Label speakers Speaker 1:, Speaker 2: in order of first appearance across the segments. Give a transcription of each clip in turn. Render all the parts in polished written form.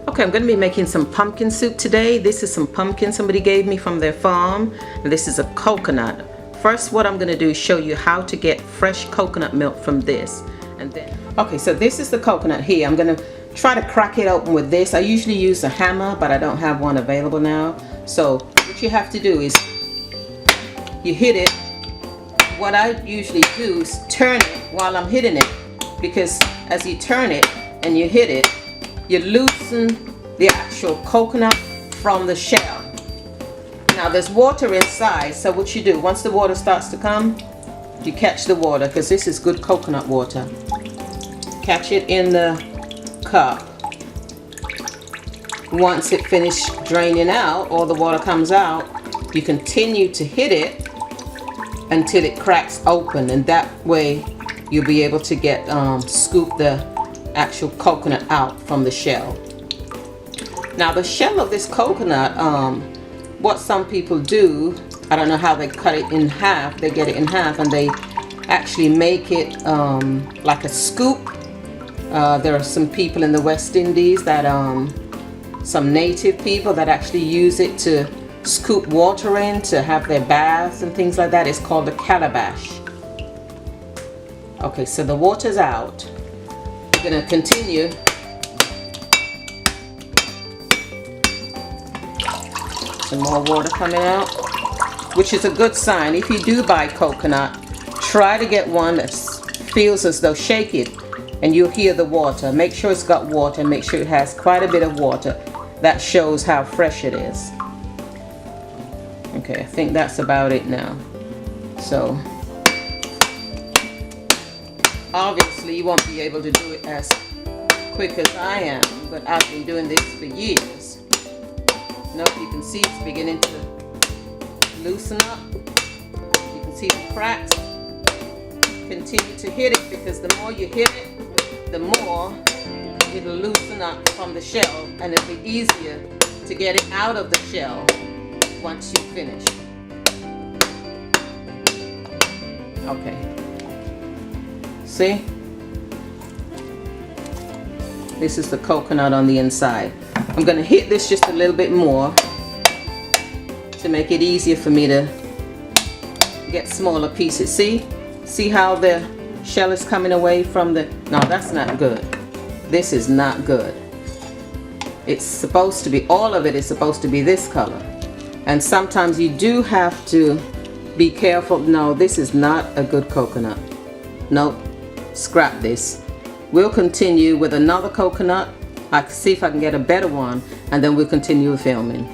Speaker 1: Okay, I'm going to be making some pumpkin soup today. This is some pumpkin somebody gave me from their farm, and this is a coconut. First, what I'm going to do is show you how to get fresh coconut milk from this, and then okay, so this is the coconut here. I'm going to try to crack it open with this. I usually use a hammer, but I don't have one available now. So what you have to do is you hit it. What I usually do is turn it while I'm hitting it, because as you turn it and you hit it, you loosen the actual coconut from the shell. Now there's water inside, so what you do, once the water starts to come, you catch the water, because this is good coconut water. Catch it in the cup. Once it finishes draining out, all the water comes out, you continue to hit it until it cracks open, and that way you'll be able to get scoop the actual coconut out from the shell. Now the shell of this coconut, what some people do, I don't know how they cut it in half. They get it in half and they actually make it like a scoop. There are some people in the West Indies that some native people that actually use it to scoop water in to have their baths and things like that. It's called a calabash. Okay, so the water's out. We're going to continue. Some more water coming out, which is a good sign. If you do buy coconut, try to get one that feels as though, shake it and you'll hear the water. Make sure it's got water, make sure it has quite a bit of water. That shows how fresh it is. Okay, I think that's about it now. So obviously you won't be able to do it as quick as I am, but I've been doing this for years. Nope, you can see it's beginning to loosen up. You can see the cracks. Continue to hit it, because the more you hit it, the more it'll loosen up from the shell, and it'll be easier to get it out of the shell once you finish. Okay. See? This is the coconut on the inside. I'm going to hit this just a little bit more to make it easier for me to get smaller pieces. See how the shell is coming away from the... No, that's not good. This is not good. It's supposed to be, all of it is supposed to be this color. And sometimes you do have to be careful. No, this is not a good coconut. Nope. Scrap this. We'll continue with another coconut. I can see if I can get a better one, and then we'll continue filming.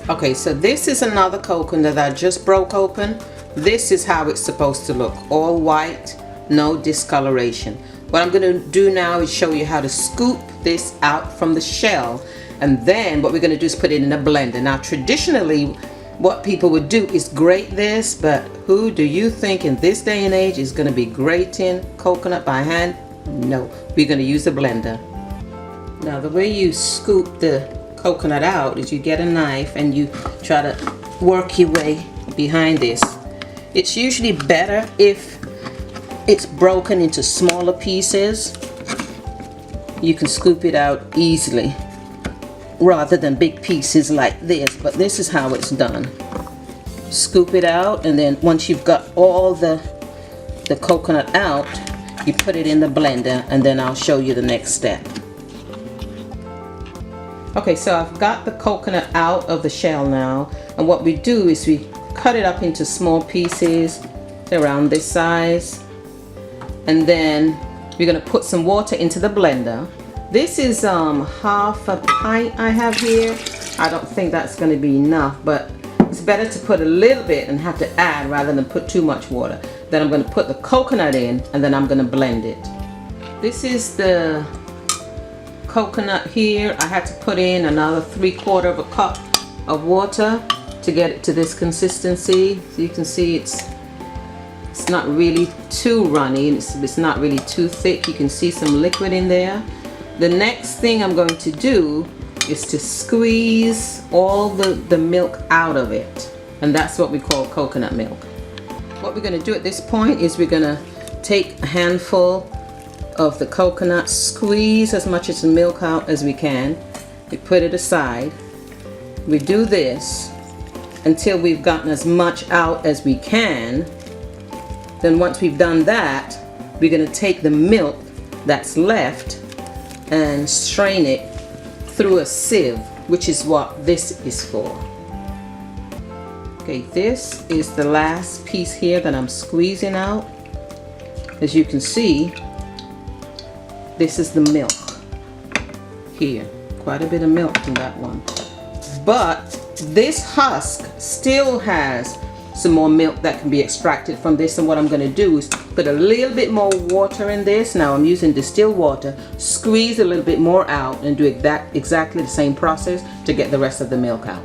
Speaker 1: Okay, so this is another coconut that I just broke open. This is how it's supposed to look. All white, no discoloration. What I'm going to do now is show you how to scoop this out from the shell, and then what we're going to do is put it in a blender. Now traditionally what people would do is grate this, but who do you think in this day and age is going to be grating coconut by hand? No, we're going to use a blender. Now the way you scoop the coconut out is you get a knife and you try to work your way behind this. It's usually better if it's broken into smaller pieces. You can scoop it out easily rather than big pieces like this, but this is how it's done. Scoop it out, and then once you've got all the coconut out, you put it in the blender, and then I'll show you the next step. Okay, so I've got the coconut out of the shell now, and what we do is we cut it up into small pieces around this size, and then we're going to put some water into the blender. This is half a pint I have here. I don't think that's going to be enough, but it's better to put a little bit and have to add rather than put too much water. Then I'm going to put the coconut in, and then I'm going to blend it. This is the coconut here. I had to put in another 3/4 of a cup of water to get it to this consistency. So you can see it's not really too runny, it's not really too thick. You can see some liquid in there. The next thing I'm going to do is to squeeze all the milk out of it, and that's what we call coconut milk. What we're going to do at this point is we're going to take a handful of the coconut, squeeze as much of the milk out as we can. We put it aside. We do this until we've gotten as much out as we can. Then once we've done that, we're going to take the milk that's left and strain it through a sieve, which is what this is for. Okay, this is the last piece here that I'm squeezing out. As you can see, this is the milk here. Quite a bit of milk in that one. But this husk still has some more milk that can be extracted from this, and what I'm going to do is put a little bit more water in this. Now I'm using distilled water, squeeze a little bit more out, and do exactly the same process to get the rest of the milk out.